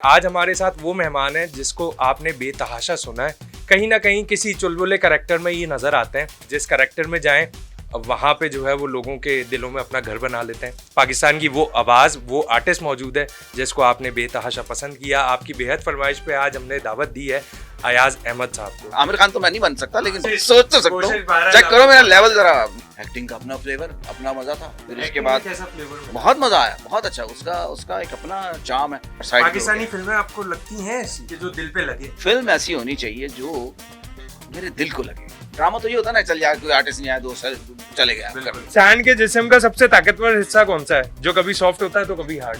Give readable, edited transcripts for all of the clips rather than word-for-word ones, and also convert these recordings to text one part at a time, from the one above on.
आज हमारे साथ वो मेहमान है जिसको आपने बेतहाशा सुना है। कहीं ना कहीं किसी चुलबुले कैरेक्टर में ये नजर आते हैं। जिस कैरेक्टर में जाएं वहाँ पे जो है वो लोगों के दिलों में अपना घर बना लेते हैं। पाकिस्तान की वो आवाज़, वो आर्टिस्ट मौजूद है जिसको आपने बेतहाशा पसंद किया। आपकी बेहद फरमाइश पे आज हमने दावत दी है अयाज अहमद साहब को। आमिर खान तो मैं नहीं बन सकता, लेकिन सोच तो सकता हूँ। चेक करो मेरा लेवल जरा। एक्टिंग का अपना फ्लेवर, अपना मजा था। फिर उसके बाद कैसा फ्लेवर? बहुत मजा आया, बहुत अच्छा। उसका एक अपना चार्म है। पाकिस्तानी फिल्में आपको लगती हैं ऐसी कि जो दिल पे लगे? फिल्म ऐसी होनी चाहिए जो मेरे दिल को लगे। ड्रामा तो ये होता है ना, चल यार कोई आर्टिस्ट नहीं आया, दोस्त चले गया। इंसान के जिस्म का सबसे ताकतवर हिस्सा कौन सा है, जो कभी सॉफ्ट होता है तो कभी हार्ड?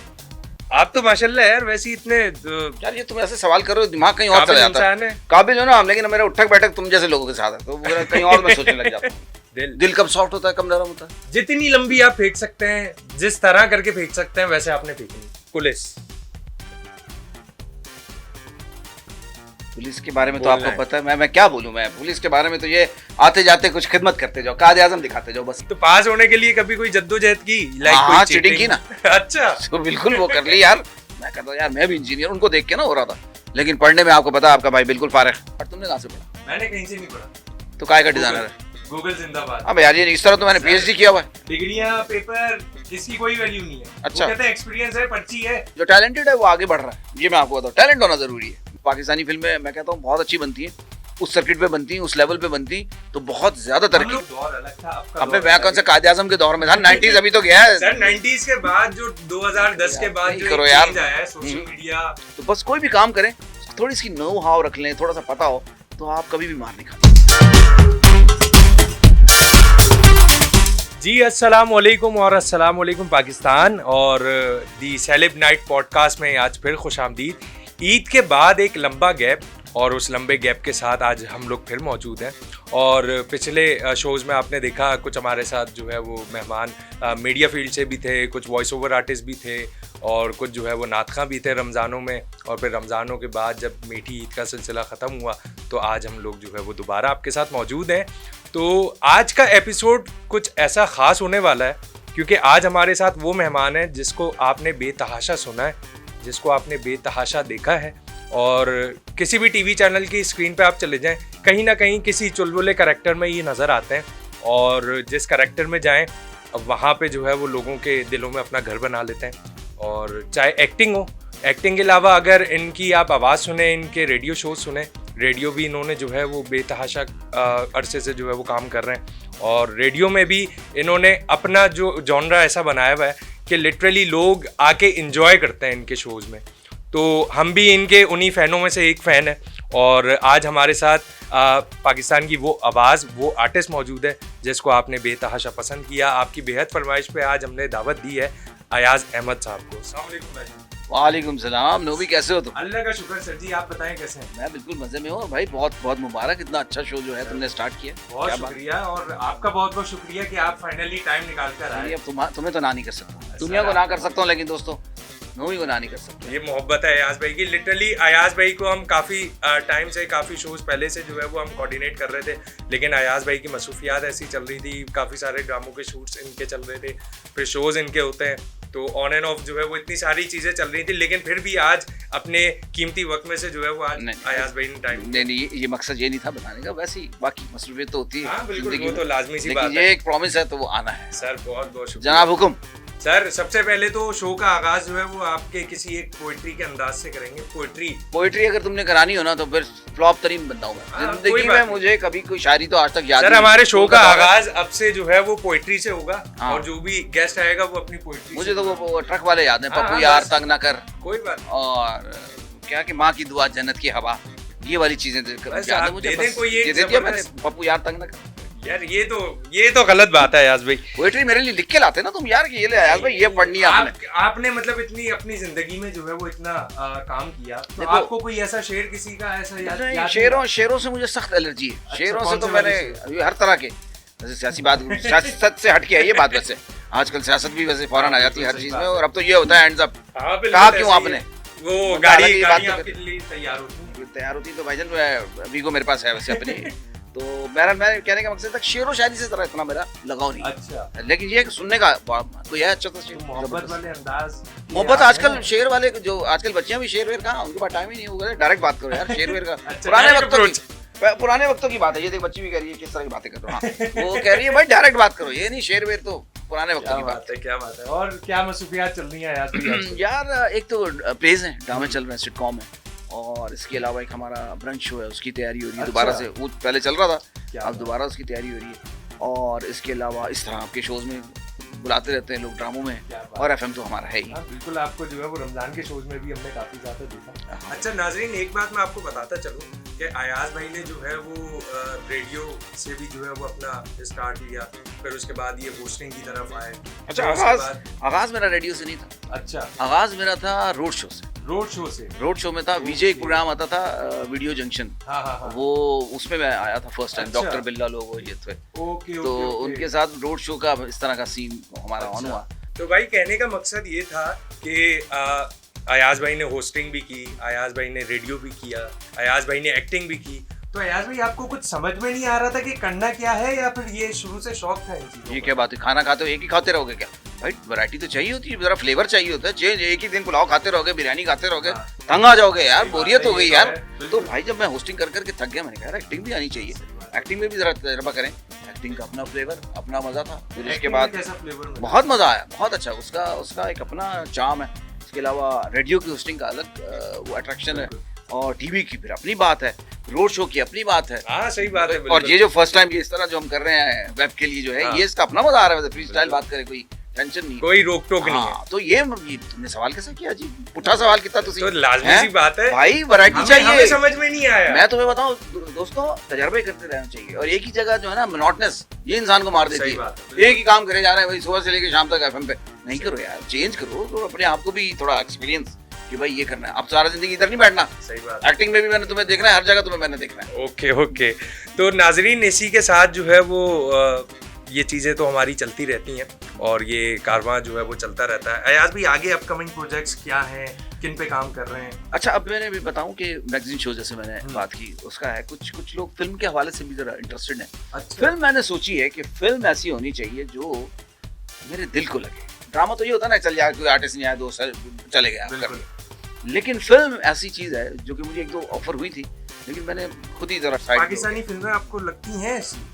आप तो माशाल्लाह यार वैसे इतने यार, ये तुम ऐसे सवाल करो, दिमाग कहीं और चला जाता है। काबिल हो ना हम, लेकिन मेरा उठक बैठक तुम जैसे लोगों के साथ है, तो कहीं और मैं सोचने लग जाता हूँ। दिल कब सॉफ्ट होता है, कब नरम होता है। जितनी लंबी आप फेंक सकते हैं, जिस तरह करके फेंक सकते हैं, वैसे आपने फेंकी। पुलिस के बारे में तो आपको पता है, मैं क्या बोलूं। मैं पुलिस के बारे में तो ये आते जाते कुछ खिदमत करते जाओ, कायदे आजम दिखाते जाओ बस। तो पास होने के लिए कभी कोई जद्दोजहद की? हाँ, चीटिंग की ना। अच्छा, तो बिल्कुल वो कर ली यार। मैं कहता हूँ यार, मैं भी इंजीनियर, उनको देख के ना हो रहा था, लेकिन पढ़ने में आपको पता है आपका भाई बिल्कुल फारिग। और तुमने कहाँ से पढ़ा? मैंने कहीं से नहीं पढ़ा। तो काय का डिजाइनर है? गूगल जिंदाबाद। अब यार, ये इस तरह तो मैंने पीएचडी किया हुआ है। डिग्रियां, पेपर, इसकी कोई वैल्यू नहीं है। अच्छा, कहते हैं एक्सपीरियंस है, पर्ची है। जो टैलेंटेड है वो आगे बढ़ रहा है। ये मैं आपको बताऊँ, टैलेंट होना जरूरी है। पाकिस्तानी फिल्में मैं कहता हूँ बहुत अच्छी बनती है, उस सर्किट पे बनती है, उस लेवल पे बनती, तो बहुत ज्यादा तरक्की। दौर अलग था, अब मैं कौन सा कायदे आजम के दौर में था, 90s अभी तो गया है सर। 90s के बाद जो 2010 के बाद जो करो यार, चेंज आया है, सोशल मीडिया। तो बस कोई भी काम करें, थोड़ी सी नो हाव रख लें, थोड़ा सा पता हो, तो आप कभी भी मार नहीं खाते। जी अस्सलाम वालेकुम और अस्सलाम वालेकुम पाकिस्तान, और दी सेलेब नाइट पॉडकास्ट में आज फिर खुशामदीद। ईद के बाद एक लंबा गैप, और उस लंबे गैप के साथ आज हम लोग फिर मौजूद हैं। और पिछले शोज़ में आपने देखा कुछ हमारे साथ जो है वो मेहमान मीडिया फील्ड से भी थे, कुछ वॉइस ओवर आर्टिस्ट भी थे, और कुछ जो है वो नातख़ा भी थे रमज़ानों में। और फिर रमज़ानों के बाद जब मीठी ईद का सिलसिला ख़त्म हुआ तो आज हम लोग जो है वो दोबारा आपके साथ मौजूद हैं। तो आज का एपिसोड कुछ ऐसा ख़ास होने वाला है, क्योंकि आज हमारे साथ वो मेहमान है जिसको आपने बेतहाशा सुना है, जिसको आपने बेतहाशा देखा है। और किसी भी टीवी चैनल की स्क्रीन पे आप चले जाएं, कहीं ना कहीं किसी चुलबुले कैरेक्टर में ये नज़र आते हैं। और जिस कैरेक्टर में जाएं वहाँ पे जो है वो लोगों के दिलों में अपना घर बना लेते हैं। और चाहे एक्टिंग हो, एक्टिंग के अलावा अगर इनकी आप आवाज़ सुने, इनके रेडियो शो सुने, रेडियो भी इन्होंने जो है वो बेतहाशा अरसे से जो है वो काम कर रहे हैं। और रेडियो में भी इन्होंने अपना जो जॉनरा ऐसा बनाया हुआ है कि लिटरली लोग आके इंजॉय करते हैं इनके शोज़ में। तो हम भी इनके उन्हीं फ़ैनों में से एक फ़ैन है। और आज हमारे साथ पाकिस्तान की वो आवाज़, वो आर्टिस्ट मौजूद है जिसको आपने बेतहाशा पसंद किया। आपकी बेहद फरमाइश पे आज हमने दावत दी है अयाज अहमद साहब को। अस्सलाम वालेकुम भाई। वालेकुम सलाम। नोबी, कैसे हो तुम? अल्लाह का शुक्र सर जी, आप बताएं कैसे हैं? मैं बिल्कुल मजे में हूँ भाई। बहुत बहुत मुबारक, इतना अच्छा शो जो है तुमने स्टार्ट किया। बहुत शुक्रिया, और आपका बहुत बहुत शुक्रिया कि आप फाइनली टाइम निकाल कर आए। अब तुम्हें तो ना नहीं कर सकता, दुनिया को ना कर सकता हूँ, लेकिन दोस्तों नोबी को ना नहीं कर सकता। ये मोहब्बत है अयाज भाई की। लिटरली अयाज भाई को हम काफ़ी टाइम से, काफ़ी शोज़ पहले से जो है वो हम कोऑर्डिनेट कर रहे थे, लेकिन अयाज भाई की मसरूफियात ऐसी चल रही थी, काफ़ी सारे ड्रामों के शूट्स इनके चल रहे थे, फिर शोज़ इनके होते हैं, तो ऑन एंड ऑफ जो है वो इतनी सारी चीज़ें चल रही थी। लेकिन फिर भी आज अपने कीमती वक्त में से जो है वो आज अयाज भाई ने टाइम नहीं, ये मकसद ये नहीं था बताने का, वैसे ही बाकी मसरूफियत तो होती है। हाँ बिल्कुल, वो तो लाजमी सी बात है। ये एक प्रॉमिस है तो वो आना है। सर बहुत बहुत शुक्रिया। जनाब हुकुम। सर सबसे पहले तो शो का आगाज जो है वो आपके किसी एक पोएट्री के अंदाज से करेंगे। पोएट्री अगर तुमने करानी हो ना तो फिर फ्लॉप तरीन बंदा हूँ मैं जिंदगी में। मुझे कभी कोई शायरी तो आज तक याद नहीं। सर हमारे शो का आगाज अब से जो है वो पोएट्री से होगा। हाँ। और जो भी गेस्ट आएगा वो अपनी पोएट्री। मुझे तो वो ट्रक वाले याद है, पप्पू यार तंग ना कर, कोई बात, और क्या कि माँ की दुआ जन्नत की हवा, ये वाली चीजें याद है मुझे। पप्पू यार तंग ना कर। यार ये तो गलत बात है अयाज भाई। पोएट्री मेरे लिए लिख के लाते ना तुम यार, कि ये ले अयाज भाई ये पढ़नी है आपने मतलब इतनी अपनी जिंदगी में जो है वो इतना काम किया, तो आपको कोई ऐसा शेर किसी का ऐसा याद? शेरों से मुझे सख्त एलर्जी है। शेरों से तो मैंने हर तरह के, जैसे सियासी बात, सियासत से हट के है ये बात। वैसे आजकल सियासत भी वैसे फौरन आ जाती है हर चीज में, और अब तो ये होता है हैंड्स अप। कहा क्यों आपने वो गाड़ी आपके लिए तैयार होती तो भाईजान वीगो मेरे पास है वैसे अपनी। तो मेरा कहने का मकसद था शेरो शायरी से तरह इतना मेरा लगाव नहीं। अच्छा, लेकिन ये सुनने का तो यह अच्छा था शेर, मोहब्बत वाले अंदाज, मोहब्बत आजकल शेर वाले जो आजकल बच्चियां भी शेर वेर कहाँ, उनके पास टाइम ही नहीं होगा। डायरेक्ट बात करो यार शेर वेर का। पुराने वक्तों की बात है ये, देख बच्ची भी कह रही है किस तरह की बातें कर रहे हो। वो कह रही है भाई डायरेक्ट बात करो, ये नहीं शेर वेर, तो पुराने वक्तों की बात है। क्या बात है, और क्या मसरूफियात चल रही है यार? एक तो प्लेज है, ड्रामे चल रहे हैं, सिटकॉम है, और इसके अलावा एक हमारा ब्रंच शो है, उसकी तैयारी हो रही है दोबारा से। वो पहले चल रहा था, अब दोबारा उसकी तैयारी हो रही है। और इसके अलावा इस तरह आपके शोज में बुलाते रहते हैं लोग ड्रामों में, और एफएम तो हमारा है ही। बिल्कुल, आपको जो है वो रमजान के शोज में भी हमने काफी ज्यादा देखा। अच्छा नाजरीन, एक बात मैं आपको बताता चलूं कि अयाज भाई ने जो है वो रेडियो से भी जो है वो अपना स्टार्ट लिया, फिर उसके बाद ये होस्टिंग की तरफ आए। अच्छा, आगाज मेरा रेडियो से नहीं था। अच्छा, आगाज मेरा था रोड शो से। रोड शो में था विजय, एक प्रोग्राम आता था वीडियो जंक्शन। हाँ। वो उसमें मैं आया था फर्स्ट टाइम। डॉक्टर बिल्ला लोग ये थे, तो उनके साथ रोड शो का इस तरह का सीन हमारा ऑन हुआ। तो भाई कहने का मकसद ये था कि अयाज भाई ने होस्टिंग भी की, अयाज भाई ने रेडियो भी किया, अयाज भाई ने एक्टिंग भी की। तो अयाज भाई आपको कुछ समझ में नहीं आ रहा था कि करना क्या है, या फिर ये शुरू से शौक था इन चीजों? ये क्या बात है, खाना खाते हो एक ही खाते रहोगे क्या भाई? वैरायटी तो चाहिए होती है, जरा फ्लेवर चाहिए होता है। चेंज, एक ही दिन पुलाव खाते रहोगे, बिरयानी खाते रहोगे, तंग आ जाओगे यार, बोरियत हो गई यार। तो भाई जब मैं होस्टिंग कर करके थक गया, मैंने कहा एक्टिंग भी आनी चाहिए, एक्टिंग में भी जरा तजर्बा करें। एक्टिंग का अपना फ्लेवर, अपना मजा था। फिर उसके बाद बहुत मजा आया, बहुत अच्छा, उसका एक अपना चार्म है। इसके अलावा रेडियो की होस्टिंग का अलग वो अट्रैक्शन है, और टीवी की फिर अपनी बात है, रोड शो की अपनी बात है। हाँ सही बात है। और ये जो फर्स्ट टाइम ये इस तरह जो हम कर रहे हैं वेब के लिए जो है, ये इसका अपना मजा आ रहा है। फ्री स्टाइल बात करें, कोई टेंशन नहीं, कोई रोक टोक नहीं है। तो ये तुमने सवाल कैसे किया जी? पुट्ठा सवाल कितना तो लाजमी सी बात है भाई, वैरायटी चाहिए। हमें समझ में नहीं आया। मैं तुम्हें बताऊं दोस्तों, तजर्बे करते रहना चाहिए। और एक ही जगह जो है ना मोनोटोनस, ये इंसान को मार देती है। एक ही काम करे जा रहे हैं भाई, सुबह से लेकर शाम तक एफएम पे। नहीं करो यार, चेंज करो, तो अपने आप को भी थोड़ा एक्सपीरियंस कि भाई ये करना है। अब सारा जिंदगी इधर नहीं बैठना। सही बात। एक्टिंग में भी मैंने तुम्हें देखना है, हर जगह तुम्हें मैंने देखना है। ओके। तो नाजरीन, इसी के साथ जो है वो ये चीज़ें तो हमारी चलती रहती हैं, और ये कारवां जो है वो चलता रहता है। अयाज भी आगे अपकमिंग प्रोजेक्ट्स क्या हैं, किन पे काम कर रहे हैं? अच्छा, अब मैंने भी बताऊं कि मैगजीन शो जैसे मैंने बात की, उसका है कुछ लोग फिल्म के हवाले से भी जरा इंटरेस्टेड हैं। अच्छा। फिल्म मैंने सोची है कि फिल्म ऐसी होनी चाहिए जो मेरे दिल को लगे। ड्रामा तो ये होता है ना, चल जाए कोई आर्टिस्ट नहीं आया, दोस्त चले गया, लेकिन फिल्म ऐसी चीज है जो कि मुझे एक दो ऑफर हुई थी, लेकिन मैंने खुद ही जरा साइड। पाकिस्तानी फिल्में आपको लगती हैं ऐसी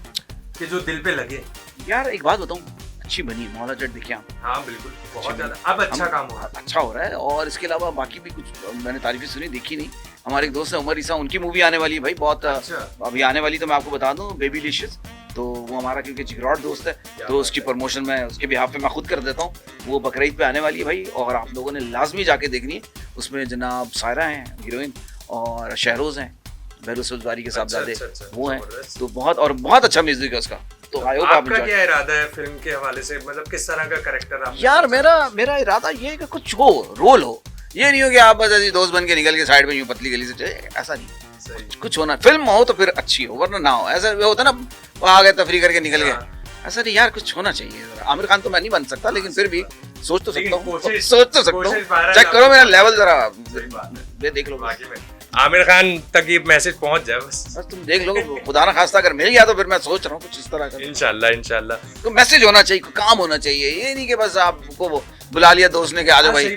कि जो दिल पे लगे? यार एक बात बताऊं, अच्छी बनी मौला जट देखिए आप। हाँ बिल्कुल, बहुत ज्यादा अब अच्छा काम हो रहा है। अच्छा हो रहा है। और इसके अलावा बाकी भी कुछ मैंने तारीफें सुनी, देखी नहीं। हमारे एक दोस्त है उमर ईसा, उनकी मूवी आने वाली है भाई, बहुत अभी आने वाली। तो मैं आपको बता दूं, बेबीलिशियस, तो वो हमारा क्योंकि जिगरौट दोस्त है, तो उसकी प्रमोशन में उसके बिहाफ पे मैं खुद कर देता हूँ। वो बकरीद पे आने वाली है भाई, और आप लोगों ने लाजमी जाके देखनी है। उसमें जनाब सायरा हैं हीरोइन, और शहरोज हैं, बहरोज सब्जवारी के साहबजादे, वो हैं। तो बहुत अच्छा म्यूजिक है उसका। तो आपका क्या इरादा है फिल्म के हवाले से, मतलब किस तरह का कैरेक्टर आप? यार मेरा इरादा ये है कि कुछ हो, रोल हो। ये नहीं हो कि आप बस ऐसे दोस्त बन के निकल के साइड में यूं पतली गली से चले, ऐसा नहीं। कुछ होना, फिल्म हो तो फिर अच्छी हो, वरना ना हो। ऐसा होता ना, आ गए तफरी करके निकल गए, ऐसा नहीं यार, कुछ होना चाहिए। आमिर खान तो मैं नहीं बन सकता, लेकिन फिर भी सोच तो सकता हूँ। चेक करो मेरा लेवल जरा, देख लो। आमिर खान तक ये मैसेज पहुंच जाए बस तुम देख लो। खुदा ना खास्ता अगर मिल गया तो फिर मैं सोच रहा हूँ कुछ इस तरह का। इंशाल्लाह। तो मैसेज होना चाहिए, काम होना चाहिए। ये नहीं कि बस आपको बुला लिया दोस्त ने कि आ जाओ भाई,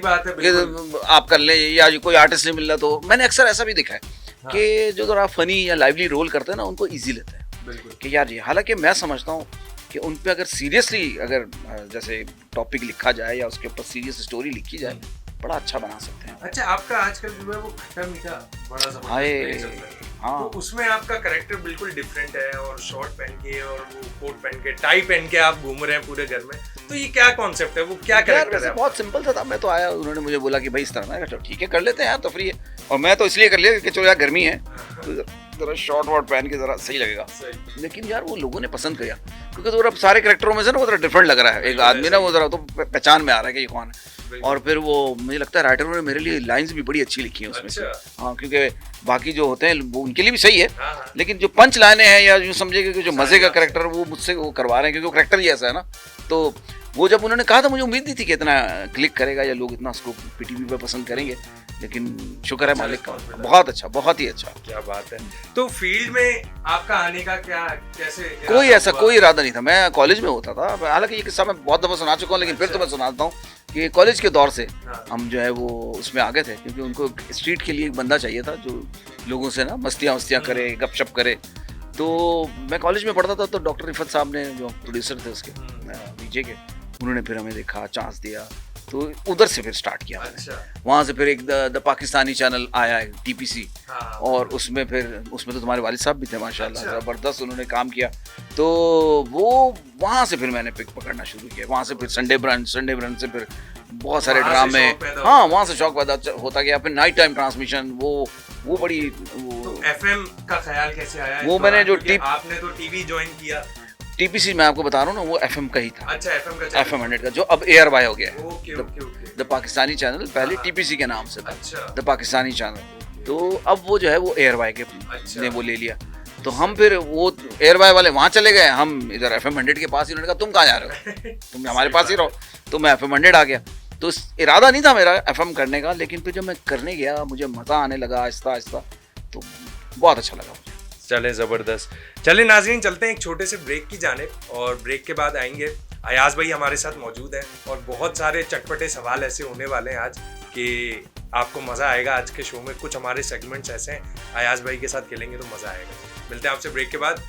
आप कर ले, या कोई आर्टिस्ट नहीं मिल रहा। तो मैंने अक्सर ऐसा भी देखा है कि जो जरा फनी या लाइवली रोल करते हैं ना, उनको ईजी लेते हैं कि यार ये। हालांकि मैं समझता हूँ कि उन पे अगर सीरियसली अगर जैसे टॉपिक लिखा जाए या उसके ऊपर सीरियस स्टोरी लिखी जाए, बड़ा अच्छा बना सकते हैं। अच्छा, आपका आजकल जो है वो खट्टा मीठा बड़ा जबरदस्त चल रहा है। हाँ। तो उसमें आपका कैरेक्टर बिल्कुल डिफरेंट है, और शॉर्ट पहन के और वो कोट पहन के, टाई पहन के आप घूम रहे हैं पूरे घर में। तो ये क्या कॉन्सेप्ट है, वो क्या कैरेक्टर है? बहुत सिंपल सा था। मैं तो आया, उन्होंने मुझे बोला कि भाई इस तरह, मैं कहा ठीक है कर लेते हैं यार, तो फ्री है। और मैं तो इसलिए कर लिया कि चलो यार गर्मी है, जरा शॉर्ट वॉर्ट पहन के जरा सही लगेगा। लेकिन यार वो लोगों ने पसंद किया, क्योंकि तो सारे कैरेक्टरों में से ना वो जरा डिफरेंट लग रहा है। एक आदमी ना वो जरा तो पहचान में आ रहा है कि ये कौन है। और फिर वो मुझे लगता है राइटरों ने मेरे लिए लाइंस भी बड़ी अच्छी लिखी हैं उसमें से। हाँ, क्योंकि बाकी जो होते हैं वो उनके लिए भी सही है, लेकिन जो पंच लाइनें हैं या यूँ समझिए कि जो मजे का कैरेक्टर, वो मुझसे वो करवा रहे हैं, क्योंकि वो कैरेक्टर ही ऐसा है ना। तो वो जब उन्होंने कहा था, मुझे उम्मीद नहीं थी कि इतना क्लिक करेगा या लोग इतना उसको पीटीवी पे पसंद करेंगे। लेकिन शुक्र है मालिक का, बहुत अच्छा, बहुत ही अच्छा। क्या बात है। तो फील्ड में आपका आने का क्या कैसे कोई ऐसा कोई इरादा नहीं था। मैं कॉलेज में होता था, हालांकि ये किस्सा मैं बहुत दफ़ा सुना चुका हूँ, लेकिन फिर तो मैं सुनाता हूँ कि कॉलेज के दौर से हम जो है वो उसमें आ गए थे, क्योंकि उनको स्ट्रीट के लिए एक बंदा चाहिए था जो लोगों से ना मस्तियाँ करे, गपशप करे। तो मैं कॉलेज में पढ़ता था, तो डॉक्टर रिफत साहब ने, जो प्रोड्यूसर थे उसके डीजे के, उन्होंने फिर हमें देखा, चांस दिया, तो उधर से फिर स्टार्ट किया। अच्छा। वहाँ से फिर एक द पाकिस्तानी चैनल आया है, TPC, और उसमें तो तुम्हारे वालिद साहब भी थे माशाल्लाह। अच्छा। ज़बरदस्त उन्होंने काम किया। तो वो वहाँ से फिर मैंने पिक पकड़ना शुरू किया। वहाँ से फिर संडे ब्रांच से फिर बहुत सारे ड्रामे, हाँ वहाँ से शौक पैदा होता गया। फिर नाइट टाइम ट्रांसमिशन, वो बड़ी तो FM का ख्याल कैसे आया? वो मैंने जो आपने तो TV ज्वाइन किया। TPC मैं आपको बता रहा हूँ ना, वो FM का ही था। अच्छा, FM 100 का, जो अब AirY हो गया है। ओके। द पाकिस्तानी चैनल पहले TPC के नाम से था। अच्छा। The Pakistani channel. तो अब वो जो है वो AirY के ने वो ले लिया। तो हम फिर वो AirY वाले वहाँ चले गए, हम इधर FM 100 के पास ही। उन्होंने कहा तुम कहाँ जा रहे हो, तुम हमारे पास ही रहो। तो मैं FM 100 आ गया। तो इरादा नहीं था मेरा FM करने का, लेकिन फिर जब मैं करने गया मुझे मज़ा आने लगा आहिस्ता आहिस्ता, तो बहुत अच्छा लगा मुझे। चले ज़बरदस्त। चले नाज़रीन, चलते हैं एक छोटे से ब्रेक की जानिब, और ब्रेक के बाद आएंगे। अयाज भाई हमारे साथ मौजूद हैं, और बहुत सारे चटपटे सवाल ऐसे होने वाले हैं आज कि आपको मज़ा आएगा। आज के शो में कुछ हमारे सेगमेंट्स ऐसे हैं, अयाज भाई के साथ खेलेंगे तो मज़ा आएगा। मिलते हैं आपसे ब्रेक के बाद।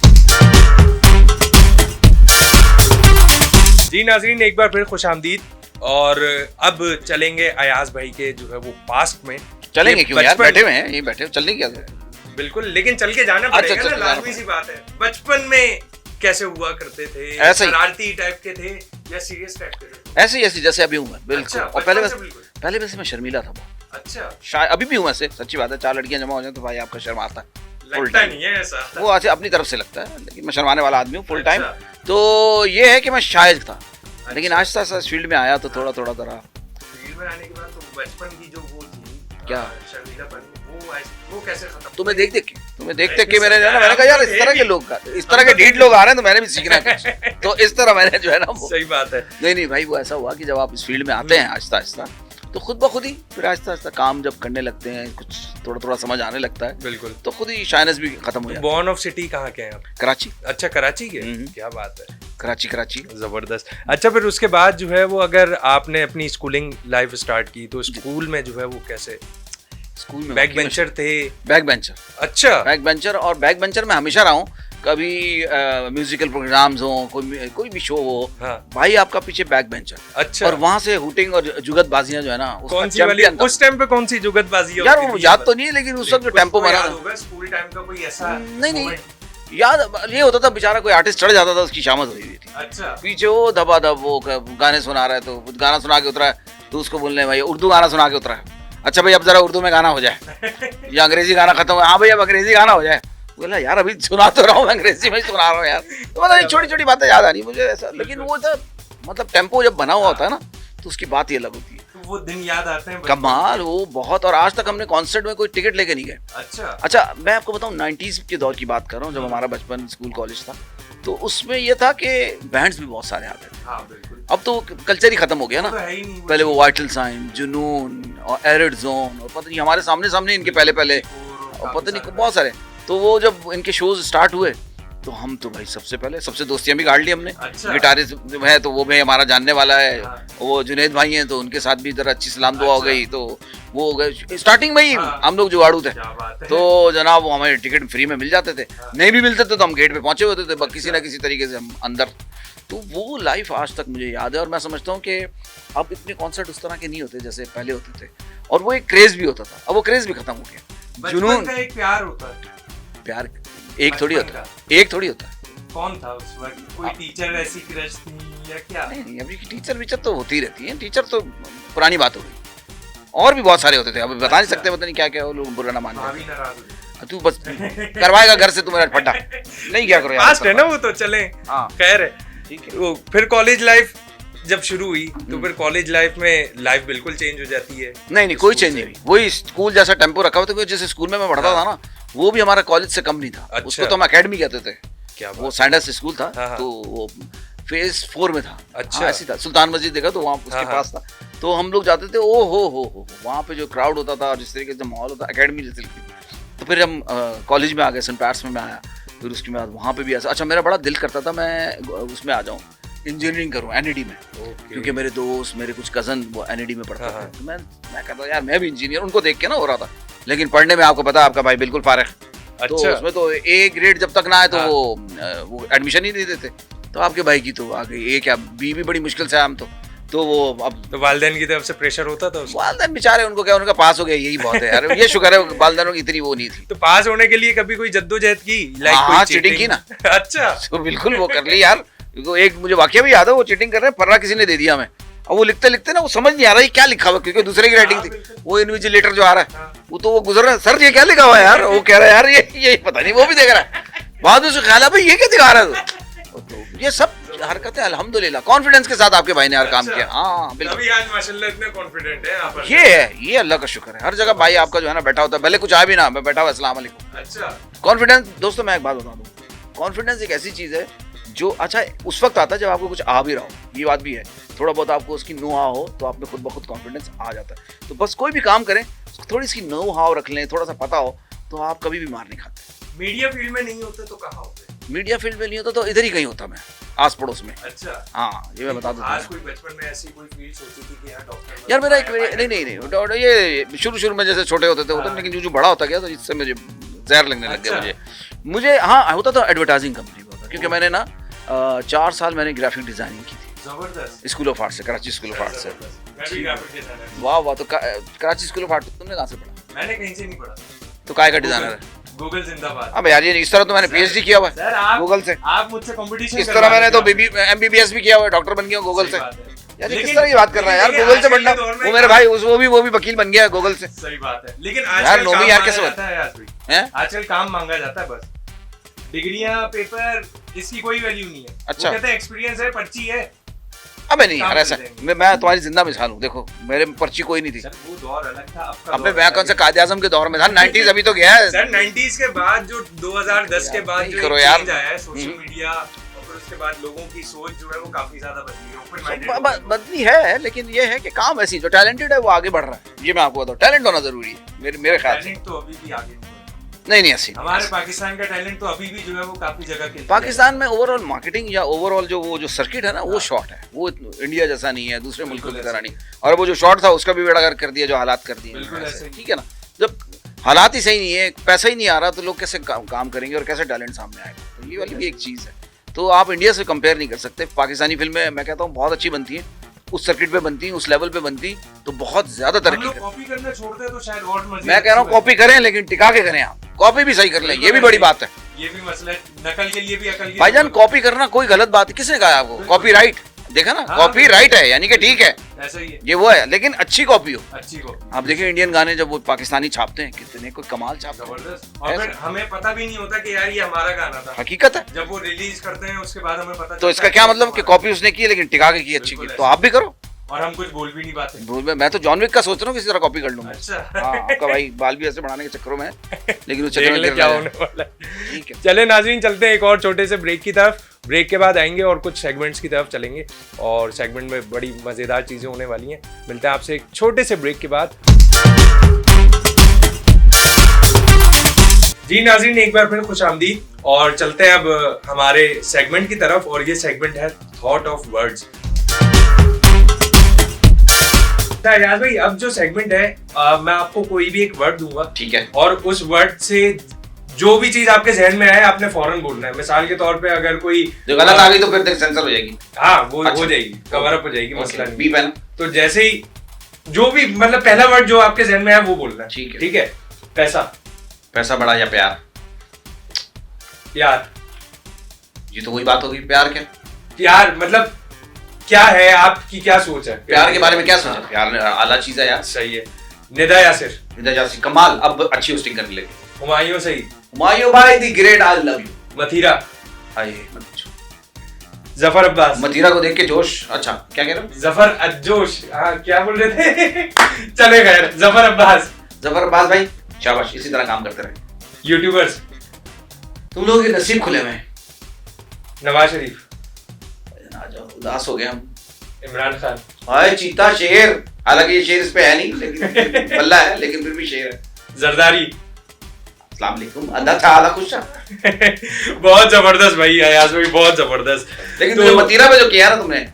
जी नाज़रीन, एक बार फिर खुशामदीद, और अब चलेंगे अयाज भाई के जो है वो पास्ट में। चलेंगे क्यों यार, बैठे हुए हैं, ये बैठे चलने क्या है? बिल्कुल, लेकिन चल के जाना पड़ेगा ना, लाजमी सी बात है। बचपन में कैसे हुआ करते थे? शरारती टाइप के थे या सीरियस टाइप के थे? ऐसे जैसे अभी हूँ मैं, बिल्कुल। और पहले वैसे मैं शर्मीला था बहुत। अच्छा। शायद अभी भी हूँ वैसे, सच्ची बात है। 4 लड़कियां जमा हो जाए तो भाई आपका शर्म आता है। लगता नहीं है ऐसा, वो ऐसे अपनी तरफ से लगता है, लेकिन मैं शर्माने वाला आदमी हूँ फुल टाइम। तो ये है कि मैं शायद था, लेकिन आहिस्ता आहिस्ता फील्ड में आया तो थोड़ा थोड़ा तरह फील्ड में आने के बाद तो बचपन की जो वो थी क्या शर्मीलापन, वो कैसे खत्म? तुम्हें देख के मैंने कहा यार इस तरह के लोग, इस तरह के ढीठ लोग आ रहे हैं, तो मैंने भी सीखना है कुछ। तो इस तरह मैंने जो है ना, सही बात है। नहीं भाई, वो ऐसा हुआ कि जब आप इस फील्ड में आते हैं आहिस्ता आहिस्ता, तो खुद ब खुद ही फिर आहिस्ता आहिस्ता काम जब करने लगते हैं, कुछ थोड़ा थोड़ा समझ आने लगता है, बिल्कुल, तो खुद ही शाइनेस भी खत्म हो जाती है। बॉर्न ऑफ सिटी कहाँ के हैं आप? कराची। अच्छा, कराची के, क्या बात है। कराची। जबरदस्त। अच्छा, फिर उसके बाद जो है वो, अगर आपने अपनी स्कूलिंग लाइफ स्टार्ट की, तो स्कूल में जो है वो कैसे? स्कूल में बैक बेंचर थे? Backbencher. अच्छा। बैक बेंचर, और बैक बेंचर में हमेशा रहा हूँ। कभी म्यूजिकल प्रोग्राम्स हो, कोई भी शो हो, हाँ। भाई आपका पीछे बैक बेंचर। अच्छा। और वहाँ से हुटिंग और जुगतबाजियां जो है ना, कौन सी वाली? उस टाइम पे कौन सी जुगतबाजी यार वो याद तो नहीं है, लेकिन उस वक्त जो टेम्पो बना होगा स्कूल टाइम का, कोई ऐसा नहीं याद। ये होता था बेचारा कोई आर्टिस्ट चढ़ जाता था, उसकी शामत हुई थी। अच्छा। पीछे वो धबाधब वो गाने सुना रहा है, तो गाना सुना के उतरा है, तो उसको बोलने भाई उर्दू गाना सुना के उतरा है। अच्छा भाई अब जरा उर्दू में गाना हो जाए, या अंग्रेजी गाना खत्म हो, हाँ भाई अब अंग्रेजी गाना हो जाए। बोला यार अभी सुना तो रहा हूँ, अंग्रेजी में सुना रहा हूँ यार। तो मतलब छोटी छोटी बातें याद आ रही मुझे ऐसा, लेकिन वो था मतलब टेम्पो जब बना हुआ होता है ना, तो उसकी बात ही अलग होती है। तो वो दिन याद आते हैं कमाल, वो बहुत। और आज तक हमने कॉन्सर्ट में कोई टिकट लेके नहीं गए। अच्छा, मैं आपको बताऊँ 90s के दौर की बात कर रहा हूँ, जब हमारा बचपन स्कूल कॉलेज था, तो उसमें ये था कि बैंड्स भी बहुत सारे आते थे। हाँ, बिल्कुल। अब तो कल्चर ही खत्म हो गया ना। पहले वो वाइटल साइन, जुनून और एरिड जोन, और पता नहीं हमारे सामने इनके पहले और पता नहीं बहुत सारे। तो वो जब इनके शोज स्टार्ट हुए, तो हम तो भाई सबसे दोस्तियां भी गाड़ ली हमने। अच्छा। गिटारिस्ट है तो वो भी हमारा जानने वाला है। हाँ। वो जुनैद भाई हैं, तो उनके साथ भी इधर अच्छी सलाम दुआ हो गई। तो वो स्टार्टिंग में ही हम लोग जुगाड़ू थे, तो जनाब वो हमें टिकट फ्री में मिल जाते थे। नहीं भी मिलते थे तो हम गेट पे पहुंचे होते थे, किसी ना किसी तरीके से हम अंदर। तो वो लाइफ आज तक मुझे याद है, और मैं समझता हूँ कि अब इतने कॉन्सर्ट उस तरह के नहीं होते जैसे पहले होते थे, और वो एक क्रेज भी होता था। अब वो क्रेज भी खत्म हो गया। जुनून का एक प्यार होता है। प्यार एक थोड़ी होता है। कौन था उस वक्त? कोई टीचर ऐसी क्रश थी या क्या? नहीं, अभी टीचर तो होती ही रहती है। टीचर तो पुरानी बात हो गई। और भी बहुत सारे होते थे, अब बता नहीं सकते, पता नहीं क्या क्या, वो लोग बुरा ना मान जाए। तू बस करवाएगा घर से, तू मेरा फटा नहीं क्या करो यार, है ना वो तो। चले, खैर है, ठीक है। फिर कॉलेज लाइफ जब शुरू हुई, तो फिर कॉलेज लाइफ में लाइफ बिल्कुल चेंज हो जाती है। नहीं कोई चेंज नहीं हुई, वही स्कूल जैसा टेम्पो रखा हुआ था। जैसे स्कूल में मैं पढ़ता था ना, वो भी हमारा कॉलेज से कम नहीं था। उसको तो हम एकेडमी कहते थे। क्या वो सैंडर्स स्कूल था। तो वो फेज 4 में था। अच्छा। हाँ, ऐसी था, सुल्तान मस्जिद देखा तो वहाँ उसके पास था। तो हम लोग जाते थे, ओ हो वहाँ पे जो क्राउड होता था, जिस तरीके से माहौल होता, एकेडमी जैसे लगती थी। तो फिर हम कॉलेज में आ गए, सेंट पैट्स में मैं आया, फिर उसके बाद वहाँ पे भी ऐसा। अच्छा, मेरा बड़ा दिल करता था मैं उसमें आ जाऊँ, इंजीनियरिंग करूँ एनईडी में, क्योंकि मेरे दोस्त, मेरे कुछ कजन वो एनईडी में पढ़ते थे। तो मैं कहता यार मैं भी इंजीनियर, उनको देख के ना हो रहा था। लेकिन पढ़ने में आपको पता है, आपका भाई बिल्कुल फारिग। अच्छा। तो उसमें तो ए ग्रेड जब तक ना आए तो वो एडमिशन ही नहीं देते। तो आपके भाई की तो आ गई ए, क्या बी भी बड़ी मुश्किल से हम तो वो अब तो वालिदैन की तरफ से प्रेशर होता था उसको? वालिदैन बेचारे, उनको क्या, उनका पास हो गया यही बहुत है यार। ये शुक्र है वालिदैन की इतनी वो नहीं थी। तो पास होने के लिए कभी कोई जद्दोजहद की? हाँ, चीटिंग की ना। अच्छा। तो बिल्कुल वो कर ली यार। एक मुझे वाकया भी याद है, वो चीटिंग कर रहे हैं, पर्रा किसी ने दे दिया हमें। अब वो लिखते लिखते ना वो समझ नहीं आ रहा है क्या लिखा हुआ, क्योंकि दूसरे की राइटिंग थी। वो इन्विजिलेटर जो आ रहा है वो गुजर रहा है, सर ये क्या लिखा हुआ है यार? वो कह रहा है यार ये पता नहीं, वो भी देख रहा है। बाद में उसको ख्याल है भाई ये क्या दिखा रहा है? तो ये सब हरकतें अल्हम्दुलिल्लाह कॉन्फिडेंस के साथ आपके भाई ने यार काम किया। हाँ बिल्कुल, अभी आज माशाल्लाह इतने कॉन्फिडेंट है आप। ये अल्लाह का शुक्र है। हर जगह भाई आपका जो है ना बैठा होता है, भले कुछ आ भी ना, मैं बैठा हुआ अस्सलाम वालेकुम। अच्छा। कॉन्फिडेंस दोस्तों, मैं एक बात बता दूं, कॉन्फिडेंस एक ऐसी चीज है जो अच्छा उस वक्त आता है जब आपको कुछ आ भी रहा हो। ये बात भी है, थोड़ा बहुत आपको उसकी नो हाव हो तो आप में खुद ब खुद कॉन्फिडेंस आ जाता है। तो बस कोई भी काम करें, थोड़ी सी नो हाव रख लें, थोड़ा सा पता हो, तो आप कभी भी मार नहीं खाते। मीडिया फील्ड में नहीं होते तो कहाँ होते? मीडिया फील्ड में नहीं होता तो इधर ही कहीं होता, मैं आस पड़ोस में। अच्छा। हाँ, ये मैं बता दूं। आज कोई बचपन में ऐसी कोई फील्ड सोची थी कि यार डॉक्टर? यार मेरा एक नहीं, ये शुरू में जैसे छोटे होते थे, लेकिन जो बड़ा होता गया तो इससे मुझे जहर लगने लग गया। मुझे हाँ होता था, एडवर्टाइजिंग कंपनी में होता, क्योंकि मैंने ना 4 साल मैंने ग्राफिक डिजाइनिंग की थी। जबरदस्त। स्कूल ऑफ आर्ट से, कराची स्कूल ऑफ आर्ट से। मैं भी ग्राफिक डिजाइनर। वाह। तो कराची स्कूल ऑफ आर्ट तुमने कहाँ से पढ़ा? मैंने कहीं से नहीं पढ़ा। तो काय का डिजाइनर है? गूगल जिंदाबाद। अब यार ये इस तरह तो मैंने पीएचडी किया हुआ है गूगल से। आप मुझसे कंपटीशन। इस तरह मैंने तो एमबीबीएस भी किया हुआ है, डॉक्टर बन गया गूगल से। यार किस तरह की बात कर रहा है यार, गूगल से बनना। वो मेरे भाई वो भी वकील बन गया है गूगल से। सही बात है, लेकिन यार नौवीं यार कैसे बनता है? आजकल काम मांगा जाता है, बस डिग्रियां, पेपर, इसकी कोई वैल्यू नहीं है। अच्छा, कहते हैं एक्सपीरियंस है, पर्ची है। अबे नहीं यार, ऐसा मैं तुम्हारी जिंदा मिसाल हूँ। देखो मेरे पर्ची कोई नहीं थी। वो दौर अलग था, आपका अबे मैं कौन सा कायदे आज़म के दौर में था? 90s अभी तो गया है सर। 90s के बाद जो 2010 के बाद जो चेंज आया है, सोशल मीडिया, और फिर उसके बाद लोगों की सोच जो है वो काफी ज्यादा बदली है। लेकिन ये है कि काम ऐसी, जो टैलेंटेड है वो आगे बढ़ रहा है। ये मैं आपको बताऊँ, टैलेंट होना जरूरी है मेरे ख्याल से। तो अभी भी आगे नहीं ऐसी हमारे पाकिस्तान का टैलेंट तो अभी भी जो है वो काफी जगह के पाकिस्तान में ओवरऑल मार्केटिंग या ओवरऑल जो सर्किट है ना, वो शॉर्ट है। वो इंडिया जैसा नहीं है, दूसरे मुल्कों की तरह नहीं। और वो जो शॉर्ट था उसका भी बेड़ा कर दिया, जो हालात कर दिए। ठीक है ना, जब हालात ही सही नहीं है, पैसा ही नहीं आ रहा, तो लोग कैसे काम करेंगे और कैसे टैलेंट सामने आएगा? तो ये वाली भी एक चीज़ है। तो आप इंडिया से कंपेयर नहीं कर सकते। पाकिस्तानी फिल्में मैं कहता हूँ बहुत अच्छी बनती हैं, उस सर्किट पे बनती, उस लेवल पे बनती, तो बहुत ज्यादा तरक्की करती। कॉपी करना छोड़ते हैं तो शायद और मजे। मैं कह रहा हूँ कॉपी करें, लेकिन टिका के करें। आप कॉपी भी सही कर लें, ये भी बड़ी बात है। ये भी मसला है, नकल के लिए भी अकल की। भाईजान कॉपी करना कोई गलत बात है? किसने कहा आपको? कॉपीराइट देखा ना, कॉपीराइट है यानी कि ठीक है, ऐसा ही है। ये वो है, लेकिन अच्छी कॉपी हो। अच्छी कॉपी। आप देखिए इंडियन गाने जब वो पाकिस्तानी छापते हैं, कितने कोई कमाल छापते हैं। जबरदस्त। और फिर हमें पता भी नहीं होता कि यार ये हमारा गाना था। हकीकत है। जब वो रिलीज करते हैं उसके बाद हमें पता। तो इसका क्या मतलब कि कॉपी उसने की है लेकिन टिका के की अच्छी की? तो आप भी करो। और हम कुछ बोल भी नहीं पाते। मैं तो जॉन विक का सोच रहा हूँ किसी तरह कॉपी कर लूंगा। अच्छा। हाँ, आपका भाई बाल भी ऐसे बढ़ाने के चक्करों में, लेकिन उस चक्कर में क्या होने वाला है। ठीक है, चले नाज़रीन, चलते हैं एक और छोटे से ब्रेक की तरफ। ब्रेक के बाद आएंगे और कुछ सेगमेंट्स की तरफ चलेंगे, और सेगमेंट में बड़ी मजेदार चीजें होने वाली हैं। मिलते हैं आपसे एक छोटे से ब्रेक के बाद। जी नाज़रीन, एक बार फिर खुशामदीद, और चलते हैं अब हमारे सेगमेंट की तरफ, और ये सेगमेंट है थॉट ऑफ वर्ड्स। यार भाई, अब जो सेगमेंट है, मैं आपको कोई भी एक वर्ड दूंगा, ठीक है, और उस वर्ड से जो भी चीज आपके जहन में आए आपने फौरन बोलना है। मिसाल के तौर पे अगर कोई गलत आ गई तो फिर सेंसर हो जाएगी। हाँ, वो हो जाएगी, कवर अप हो जाएगी, मसला नहीं। बीप है ना? तो जैसे ही जो भी मतलब पहला वर्ड जो आपके जहन में है वो बोलना है। ठीक है। पैसा बड़ा या प्यार? प्यार। ये तो वही बात होगी, प्यार क्या? प्यार मतलब क्या है, आपकी क्या सोच है प्यार के बारे में? क्या सोच है? प्यार आला चीज है यार। सही है। निदा यासिर? निदा यासिर कमाल, अब अच्छी होस्टिंग करने लगे। हुमायूं सही? हुमायूं भाई the great, I love you. मथीरा? हाय मत पूछो। जफर अब्बास? मथीरा को देख के जोश। अच्छा, क्या कह रहे हो? जफर अज्जोश। हाँ, क्या बोल रहे थे? चले खैर, जफर अब्बास। जफर अब्बास भाई शाबाश, इसी तरह काम करते रहे। यूट्यूबर्स? तुम लोगों के नसीब खुले हुए हैं। नवाज शरीफ? उदास हो गए हम। इमरान खान। हाय चीता शेर, हालांकि ये शेर इस पे है नहीं, लेकिन बल्ला है, लेकिन फिर भी शेर है। जरदारी। अस्सलाम वालेकुम, आधा था आधा खुश था। बहुत जबरदस्त भाई, अयाज भाई बहुत जबरदस्त। लेकिन तुमने मतीरा पे जो किया ना तुमने,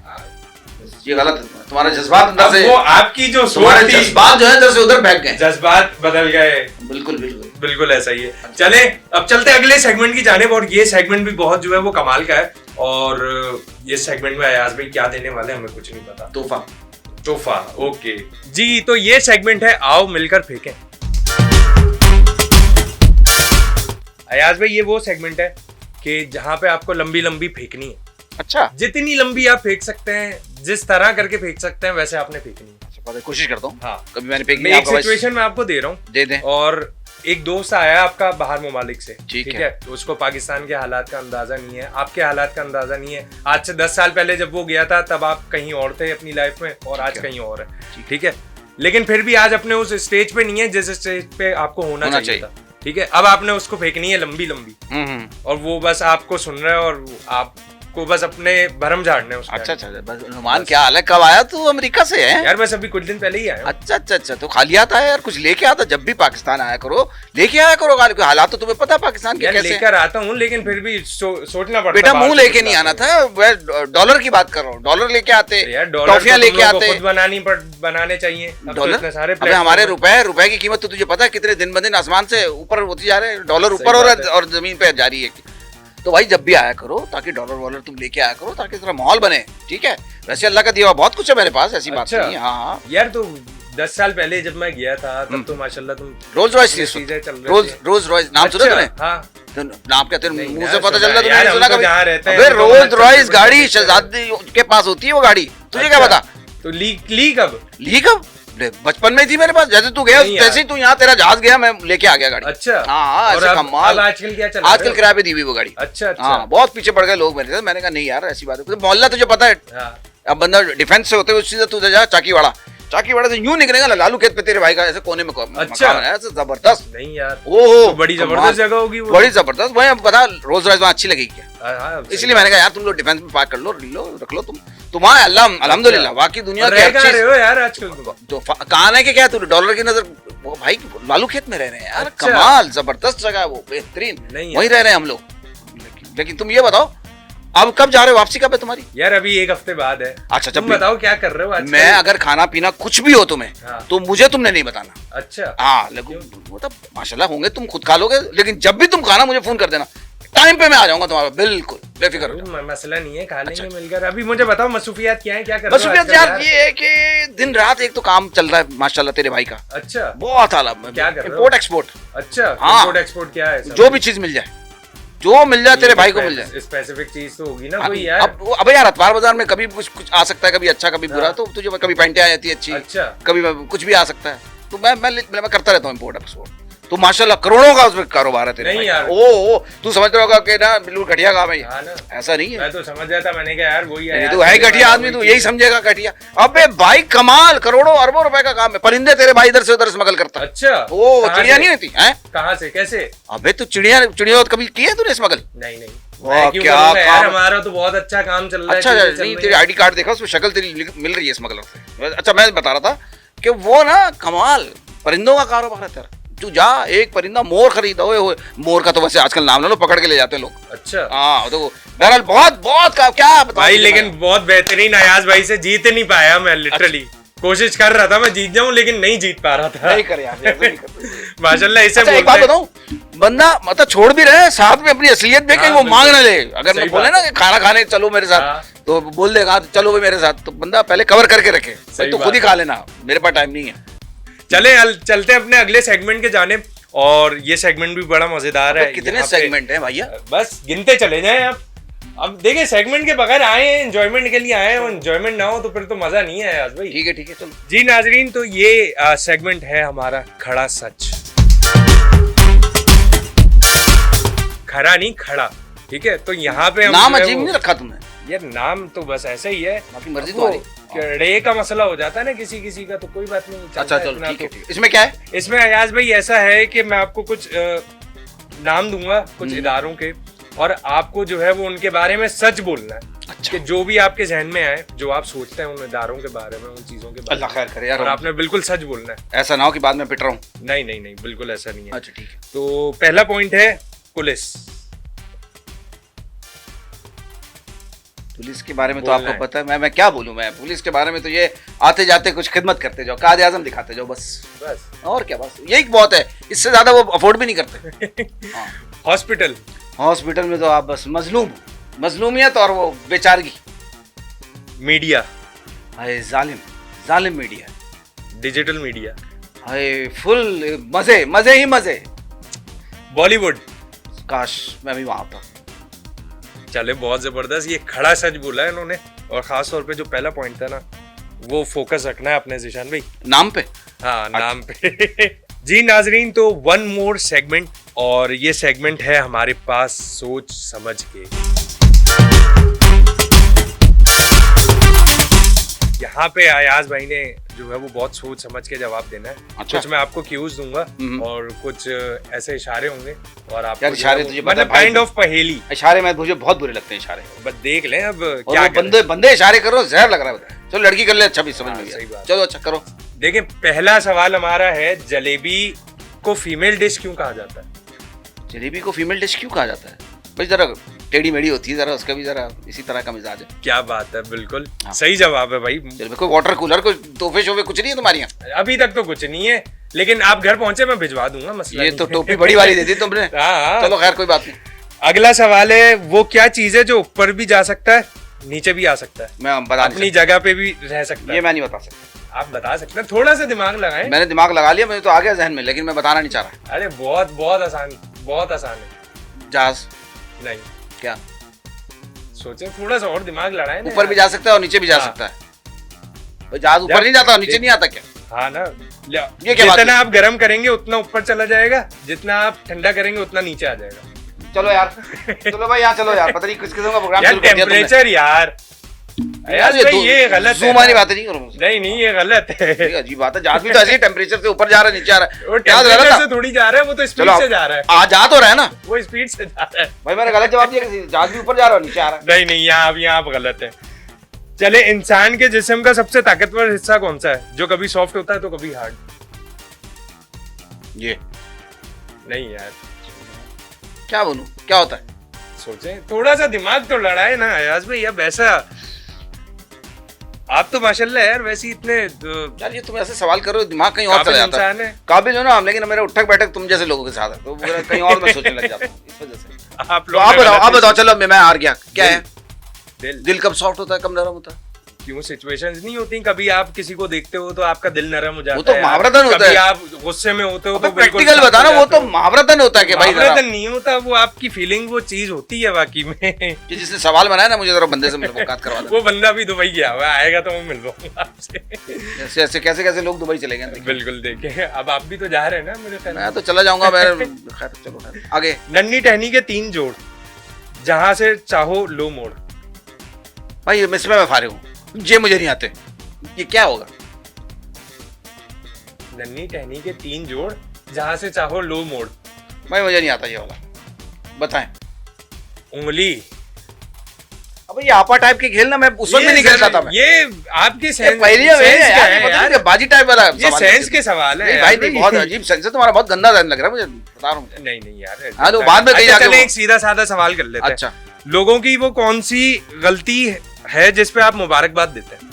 ये गलत है। तुम्हारा जज्बात अंदर से, वो आपकी जो तुम्हारे जज्बात जो है इधर से उधर फेंक गए, जज्बात बदल गए। बिल्कुल बिल्कुल बिल्कुल ऐसा ही है। चले अब चलते अगले सेगमेंट की जानिब, और ये सेगमेंट भी बहुत जो है वो कमाल का है। और ये सेगमेंट में अयाज भाई क्या देने वाले हमें कुछ नहीं पता। तोहफा। ओके जी, तो ये सेगमेंट है आओ मिलकर फेंकें। अयाज भाई ये वो सेगमेंट है कि जहाँ पे आपको लंबी लंबी फेंकनी है। अच्छा, जितनी लंबी आप फेंक सकते हैं, जिस तरह करके फेंक सकते हैं, वैसे आपने फेंकनी है। कोशिश करता हूँ। हाँ, कभी मैंने फेंकी मैं एक सिचुएशन में आपको दे रहा हूँ, दे दें। और एक दोस्त आया आपका बाहर ममालिक से, ठीक है, तो उसको पाकिस्तान के हालात का अंदाजा नहीं है, आपके हालात का अंदाजा नहीं है। आज से 10 साल पहले जब वो गया था तब आप कहीं और थे अपनी लाइफ में, और आज कहीं और है, ठीक है। लेकिन फिर भी आज अपने उस स्टेज पे नहीं है जिस स्टेज पे आपको होना चाहिए था, ठीक है। अब आपने उसको फेंकनी है लंबी लंबी, और वो बस आपको सुन रहा है और आपको बस अपने भरम झाड़ने उसका। अच्छा, बस नुमान क्या हाल है? कब आया तू अमेरिका से? है यार, बस अभी कुछ दिन पहले ही आया। अच्छा, तो खाली आता है यार, कुछ लेके आता। जब भी पाकिस्तान आया करो लेके आया करो, हालात तो तुम्हें पता पाकिस्तान के कैसे। लेकर आता हूँ, लेकिन फिर भी सोचना पड़ता। बेटा मुंह लेके नहीं आना था, डॉलर की बात कर रहा हूँ। डॉलर लेके आते, टॉफियां लेके आते, खुद बनाने चाहिए डॉलर। अबे हमारे रुपए की कीमत तो तुझे पता है कितने दिन ब दिन आसमान से ऊपर होती जा रहे हैं। डॉलर ऊपर और जमीन पे जा रही है। तो भाई जब भी आया करो ताकि डॉलर वॉलर तुम लेके आया करो, ताकि जरा माहौल बने, ठीक है। वैसे अल्लाह का दिया बहुत कुछ है मेरे पास, ऐसी बात नहीं है। हाँ यार, तो 10 साल पहले जब मैं गया था तब तो माशाल्लाह तुम रोल्स रॉयस रोल्स रॉयस नाम सुना तुमने? हाँ, नाम क्या तेरे मुंह से पता चल रहा? तुमने सुना कभी? अबे रोल्स रॉयस गाड़ी शहजादी के पास होती है वो गाड़ी, तुझे क्या पता? तो ली कब? बचपन में थी मेरे पास। जैसे तू गया तैसे ही तू यहाँ, तेरा जहाज गया, मैं लेके आ गया गाड़ी। अच्छा। हाँ, ऐसे कमाल। आजकल क्या चल रहा है? आजकल किराए पे दी हुई वो गाड़ी। अच्छा। हाँ, बहुत पीछे पड़ गए लोग मेरे से। मैंने कहा नहीं यार ऐसी बात है, मोहल्ला तुझे पता है। अब बंदा डिफेंस से होते हुए सीधा तू जा चाकीवाड़ा से यूं निकलेगा लालू खेत पे तेरे भाई का ऐसे कोने में। अच्छा, ऐसे जबरदस्त। नहीं यार, ओहो, बड़ी जबरदस्त जगह होगी वो, बड़ी जबरदस्त। वही पता रोल्स रॉयस वहाँ अच्छी लगेगी क्या? इसलिए मैंने कहा यार तुम लोग डिफेंस में पार्क कर लो, रख लो तुम वहाँ। अल्हम्दुलिल्लाह बाकी दुनिया की अच्छी हो यार आजकल। तो कहाँ है कि क्या तू डॉलर की नजर, वो भाई लालू खेत में रह रहे हैं यार। कमाल, जबरदस्त जगह है वो, बेहतरीन। वहीं रह रहे हैं हम लोग। लेकिन तुम ये बताओ अब कब जा रहे हो? वापसी कब है तुम्हारी? यार अभी 1 हफ्ते बाद है। अच्छा, तुम बताओ क्या कर रहे हो आज? मैं अगर खाना पीना कुछ भी हो तुम्हें, तो मुझे तुमने नहीं बताना। अच्छा। हाँ, लेकिन मतलब माशाल्लाह होंगे, तुम खुद खा लोगे, लेकिन जब भी तुम खाना मुझे फोन कर देना, टाइम पे मैं आ जाऊंगा तुम्हारा, बिल्कुल बेफिक्र हो। मसला नहीं है, खा लेंगे मिलकर। अभी मुझे बताओ मसरूफियात क्या है, क्या कर रहे हो? मसरूफियात यार ये है कि दिन रात एक तो काम चल रहा है माशाल्लाह तेरे भाई का। अच्छा, बहुत आला। क्या कर रहे हो? Import export. अच्छा, इंपोर्ट एक्सपोर्ट क्या है? जो भी चीज मिल जाए, जो मिल जाए तेरे भाई को मिल जाए। स्पेसिफिक चीज तो होगी ना कोई यार। अब यार अखबार बाजार में कभी कुछ आ सकता है, कभी अच्छा कभी बुरा। तो तुझे कभी पैंटें आ जाती है अच्छी, अच्छा, कभी कुछ भी आ सकता है। तो मैं करता रहता हूँ इंपोर्ट एक्सपोर्ट। तो माशाल्लाह करोड़ों का उसमें कारोबार है तेरे। नहीं यार, ओ तू समझ रहा होगा कि ना बिल्कुल घटिया काम है। ऐसा नहीं है, मैं तो समझ गया था। मैंने कहा यार वही है, तू है घटिया आदमी, तू यही समझेगा घटिया। अबे भाई कमाल, करोड़ों अरबों रुपए का काम है। परिंदे तेरे भाई इधर से उधर स्मगल करता है। अच्छा, ओ चिड़िया नहीं होती है? कहाँ से कैसे? अबे तू चिड़िया कभी की है तूने स्मगल? नहीं। क्या काम? हमारा तो बहुत अच्छा काम चल रहा है। अच्छा नहीं, तेरी आईडी कार्ड देखा, उसमें शक्ल तेरी मिल रही है स्मगलर से। अच्छा, मैं बता रहा था कि वो ना कमाल परिंदों का कारोबार है तेरा। तू जा एक परिंदा मोर खरीदा। ओए मोर का तो वैसे आजकल नाम ले लो, पकड़ के ले जाते हैं लोग। अच्छा। हाँ, तो बहरहाल बहुत क्या भाई, लेकिन बहुत बेहतरीन। अयाज भाई से जीत नहीं पाया मैं, लिटरली कोशिश कर रहा था मैं जीत जाऊं, लेकिन नहीं जीत पा रहा था। नहीं कर यार, माशाल्लाह। इसे एक बात बताऊं, बंदा मतलब छोड़ भी रहे साथ में अपनी असलियत देखे, वो मांग ना ले। अगर मैं बोले ना कि खाना खाने चलो मेरे साथ, तो बोल देगा चलो भाई मेरे साथ, तो बंदा पहले कवर करके रखे, तो खुद ही खा लेना, मेरे पास टाइम नहीं है। चलते अपने अगले सेगमेंट के जाने, और ये सेगमेंट भी बड़ा मजेदार है। कितने सेगमेंट हैं भैया? बस गिनते चले जाएं आप। अब देखिए, सेगमेंट के बगैर आए हैं, एंजॉयमेंट के लिए आए हैं, और एंजॉयमेंट ना हो तो फिर तो मजा नहीं है यार भाई। ठीक है चलो जी नाजरीन, तो ये सेगमेंट है हमारा खड़ा सच। खरा नहीं, खड़ा, ठीक है। तो यहाँ पे नाम अजीब नहीं रखा तुमने यार? नाम तो बस ऐसा ही है, बाकी मर्जी तुम्हारी। रे का मसला हो जाता है ना किसी का, तो कोई बात नहीं। अच्छा चलो ठीक है। इसमें क्या है? इसमें अयाज भाई ऐसा है कि मैं आपको कुछ नाम दूंगा कुछ इदारों के, और आपको जो है वो उनके बारे में सच बोलना है। अच्छा। कि जो भी आपके जहन में आए, जो आप सोचते हैं उन इदारों के बारे में, उन चीजों के बारे अल्लाह में, खैर करे यार। और आपने बिल्कुल सच बोलना है। ऐसा ना हो कि बाद में पिट रहा हूँ। नहीं नहीं नहीं, बिल्कुल ऐसा नहीं है। अच्छा ठीक है। तो पहला पॉइंट है पुलिस। पुलिस के बारे में तो बोलना आपको है। पता है, मैं क्या बोलूं। मैं पुलिस के बारे में तो ये आते जाते कुछ खिदमत करते जाओ, कायदे आजम दिखाते जाओ बस। बस और क्या, बस यही बहुत है, इससे ज्यादा वो अफोर्ड भी नहीं करते। हाँ। हॉस्पिटल। हॉस्पिटल में तो आप बस मजलूमियत और वो बेचारगी। मीडिया। हाय जालिम मीडिया। Digital media. हाय फुल मजे ही मजे। बॉलीवुड। काश मैं भी वहां होता। चले, बहुत जबरदस्त, ये खड़ा सच बोला है इन्होंने। और खास तौर पे जो पहला पॉइंट था ना, वो फोकस रखना है अपने जिशान भाई, नाम पे। हाँ नाम पे। जी नाजरीन, तो वन मोर सेगमेंट, और ये सेगमेंट है हमारे पास सोच समझ के। यहाँ पे अयाज भाई ने जो है वो बहुत सोच समझ के जवाब देना है। अच्छा। कुछ मैं आपको क्यूज दूंगा और कुछ ऐसे इशारे होंगे, और आप यार इशारे तुझे पता है मतलब भाई, काइंड ऑफ पहेली। इशारे में मुझे बहुत बुरे लगते हैं इशारे। बस देख लें अब और क्या वो बंदे इशारे करो, जहर लग रहा है। बता चलो लड़की कर ले, अच्छा भी समझ हाँ, में सही गया। बात। चलो अच्छा करो। देखिए, पहला सवाल हमारा है, जलेबी को फीमेल डिश क्यों कहा जाता है? जलेबी को फीमेल डिश क्यों कहा जाता है? भाई जरा टेढ़ी मेढ़ी होती है, जरा उसका भी जरा इसी तरह का मिजाज है। क्या बात है, बिल्कुल हाँ। सही जवाब है भाई। चलो कोई वाटर कूलर, कोई तोहफे शोफे कुछ नहीं है तुम्हारे यहाँ? अभी तक तो कुछ नहीं है, लेकिन आप घर पहुंचे मैं भिजवा दूंगा, मसला ये नहीं तो है। टोपी बड़ी वाली दे दी तुमने। हाँ। चलो खैर कोई बात नहीं। अगला सवाल है, वो क्या चीज है जो ऊपर भी जा सकता है, नीचे भी आ सकता है, मैं बता नहीं अपनी जगह पे भी रह सकता सकता। है? ये मैं नहीं बता सकता। आप बता सकते हैं, थोड़ा सा दिमाग लगाएं। मैंने दिमाग लगा लिया, मुझे तो आ गया जहन में, लेकिन मैं बताना नहीं चाह रहा। अरे बहुत बहुत आसान, बहुत आसान है। जहाज। नहीं, क्या? सोचे, थोड़ा सा और दिमाग लड़ाए ना ऊपर भी यार। जा सकता है और नीचे भी जा हाँ। सकता है। भाई जहाज ऊपर नहीं जाता और नीचे नहीं आता क्या? हाँ ना, ये क्या बात जितना है? आप गर्म करेंगे उतना ऊपर चला जाएगा, जितना आप ठंडा करेंगे उतना नीचे आ जाएगा। चलो यार, चलो भाई यहाँ चलो यार, पता नहीं किस किस्म का प्रोग्राम यार शुरू कर दिया तुमने। टेम्परेचर यार, यार भाई ये गलत है। वाली बातें नहीं करो मुझसे। नहीं नहीं, ये गलत है। ये अजीब बात है। जहाज भी तो ऐसे ही टेम्परेचर से ऊपर जा रहा है नीचे आ रहा है। वो याद रहा टेम्परेचर था। से थोड़ी जा रहा है, वो तो स्पीड चलो से जा रहा है। आ जा तो रहा है ना वो स्पीड से जा रहा है। भाई, मैंने गलत जवाब दिया किसी। जहाज भी ऊपर जा रहा है और नीचे आ रहा है। नहीं नहीं, यहाँ आप गलत है। चले, इंसान के जिस्म का सबसे ताकतवर हिस्सा कौन सा है, जो कभी सॉफ्ट होता है तो कभी हार्ड? ये नहीं यार, क्या बोलूं, क्या होता है? सोचे, थोड़ा सा दिमाग तो लड़ाए ना अयाज भाई। अब ऐसा, आप तो माशाल्लाह यार वैसे ही इतने यार ये तुम ऐसे सवाल करो, दिमाग कहीं और चला जाता इंसान है। है। काबिल हो ना हम, लेकिन मेरा उठक बैठक तुम जैसे लोगों के साथ है, तो मेरा कहीं और मैं सोचने लग जाता हूँ इस वजह से। आप तो लोग आप बताओ चलो, मैं हार गया। क्या है? दिल। दिल कब सॉफ्ट होता है, कब नरम होता है? क्यों, सिचुएशंस नहीं होती, कभी आप किसी को देखते हो तो आपका दिल नरम हो जाता है। वो तो महावरतन होता है। कभी आप गुस्से में होते हो तो बिल्कुल प्रैक्टिकल सख्त बता ना, हो वो जाते तो हो। महावरतन होता है कि भाई जरा, महावरतन नहीं होता, वो आपकी फीलिंग, वो चीज होती है वाकई में। कि जिसने सवाल बनाया ना, मुझे जरा बंदे से मुलाकात करवा दो। वो बंदा भी दुबई गया हुआ है, आएगा तो मैं मिलवाऊंगा आपसे। ऐसे ऐसे कैसे कैसे लोग दुबई चले गए। बिल्कुल, देखें, अब आप भी तो जा रहे हैं ना मेरे ख्याल मैं तो चला जाऊंगा। मैं खैर चलो खैर आगे। नन्ही टहनी के 3 जोड़, जहां से चाहो लो मोड़। भाई इसमें मैं फारिग हूँ, ये मुझे नहीं आते। ये क्या होगा? नन्ही टहनी के 3 जोड़, जहां से चाहो लो मोड़। भाई मुझे नहीं आता ये वाला, बताएं। उंगली। अब ये आपा टाइप के खेल ना, मैं उस वक्त भी नहीं खेलता था। मैं ये आपके सेंस पहली है सेंस क्या यार, है ये पता यार? नहीं बाजी टाइप वाला ये सवाल सेंस है। के सवाल है नहीं यार भाई, नहीं बहुत अजीब सेंस है तुम्हारा, बहुत गंदा सेंस लग रहा है मुझे, बता रहा हूँ। नहीं नहीं यार, हाँ, तो बाद में कहीं अच्छा, जाके चलें वो- एक सीधा साधा सवाल कर लेते हैं। अच्छा, लोगों की वो कौन सी गलती है जिस पे आप मुबारकबाद देते हैं?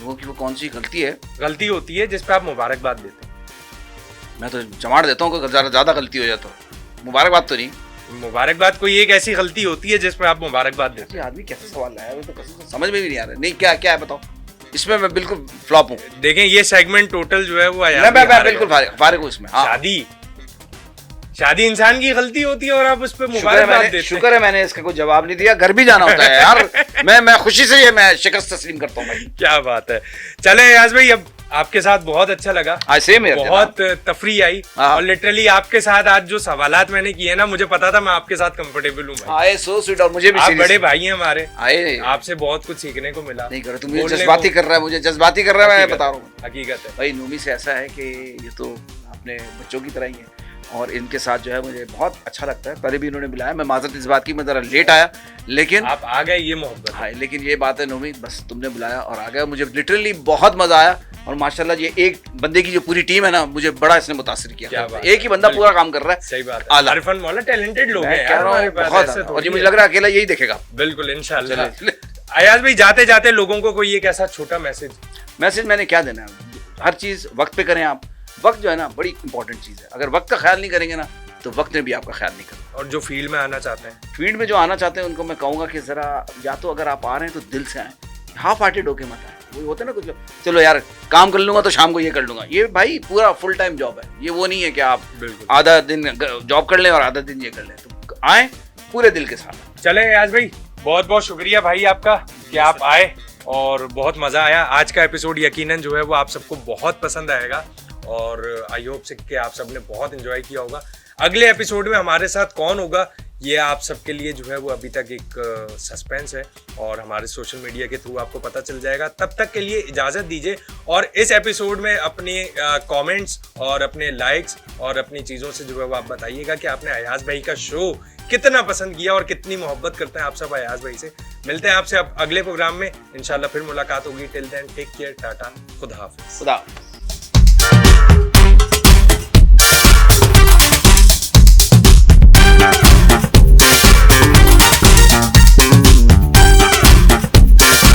लोगों की वो कौन सी गलती है? गलती होती है जिस पे आप मुबारकबाद देते हैं। मैं तो जमाड़ देता हूँ, कोई ज्यादा गलती हो जाए तो। मुबारकबाद तो नहीं। मुबारकबाद कोई एक ऐसी गलती होती है जिस पे आप मुबारकबाद देते ये आदमी कैसे सवाल लाया है, तो कसम से समझ में भी नहीं आ रहा है। नहीं क्या क्या है बताओ, इसमें मैं बिल्कुल फ्लॉप हूँ। हैं? देखें, ये सेगमेंट टोटल जो है वो आया मैं बिल्कुल फारिग हूँ इसमें। हाँ, शादी इंसान की गलती होती है और आप उस पे मुबारकबाद देते हैं। शुक्र है मैंने इसका कोई जवाब नहीं दिया। घर भी जाना होता है यार। मैं खुशी से ये मैं शिकस्त तस्लीम करता हूँ भाई। क्या बात है। चले याज भाई, अब आपके साथ बहुत अच्छा लगा, आज सेम है, बहुत तफरी आई, हाँ। और लिटरली आपके साथ आज जो सवालात मैंने किए ना, मुझे पता था मैं आपके साथ कंफर्टेबल हूँ भाई। आए सो स्वीट, और मुझे भी आप seriously- बड़े भाई हैं हमारे, आए आपसे बहुत कुछ सीखने को मिला। नहीं करो तुम, मुझे बोलने जज्बाती को- कर रहा है, मुझे जज्बाती कर रहा है, मैं हकीकत बता रहा हूँ हकीकत है। भाई। नूमी से ऐसा है कि ये तो अपने बच्चों की तरह ही है। और इनके साथ जो है मुझे बहुत अच्छा लगता है। पहले भी इन्होंने बुलाया, मैं माजरत इस बात की मैं ज़रा लेट आया, लेकिन आप आ गए, ये मोहब्बत है। हाँ, लेकिन ये बात है नोमी, बस तुमने बुलाया और आ गया। मुझे लिटरली बहुत मज़ा आया और माशाल्लाह ये एक बंदे की जो पूरी टीम है ना, मुझे बड़ा इसने मुतासिर किया। एक ही बंदा पूरा काम कर रहा है। सही बात है। अरफान मौला टैलेंटेड लोग हैं यार हमारे पास, बहुत ऐसे और ये मुझे लग रहा है अकेला यही देखेगा। बिल्कुल इंशाल्लाह। अयाज भाई, जाते जाते लोगों को कोई एक ऐसा छोटा मैसेज मैंने क्या देना है, हर चीज़ वक्त पे करें आप। वक्त जो है ना बड़ी इंपॉर्टेंट चीज़ है, अगर वक्त का ख्याल नहीं करेंगे ना तो वक्त ने भी आपका ख्याल नहीं करेगा। और जो फील्ड में आना चाहते हैं, फील्ड में जो आना चाहते हैं उनको मैं कहूँगा कि ज़रा या तो अगर आप आ रहे हैं तो दिल से आएँ, हाफ हार्टेड होके मत आए। वो होता है ना कुछ लोग, चलो यार काम कर लूँगा तो शाम को ये कर लूँगा, ये भाई पूरा फुल टाइम जॉब है। ये वो नहीं है कि आप आधा दिन जॉब कर लें और आधा दिन ये कर लें। तो आएँ पूरे दिल के साथ। चले अयाज भाई, बहुत बहुत शुक्रिया भाई आपका कि आप आए और बहुत मज़ा आया। आज का एपिसोड यकीनन जो है वो आप सबको बहुत पसंद आएगा और आई होप से कि आप सबने बहुत एंजॉय किया होगा। अगले एपिसोड में हमारे साथ कौन होगा ये आप सबके लिए जो है वो अभी तक एक सस्पेंस है और हमारे सोशल मीडिया के थ्रू आपको पता चल जाएगा। तब तक के लिए इजाज़त दीजिए और इस एपिसोड में अपने कमेंट्स और अपने लाइक्स और अपनी चीज़ों से जो है वो आप बताइएगा कि आपने अयाज भाई का शो कितना पसंद किया और कितनी मोहब्बत करते हैं आप सब अयाज भाई से। मिलते हैं आपसे अब अगले प्रोग्राम में इंशाल्लाह, फिर मुलाकात होगी। Till then take care, tata, खुदा हाफिज़।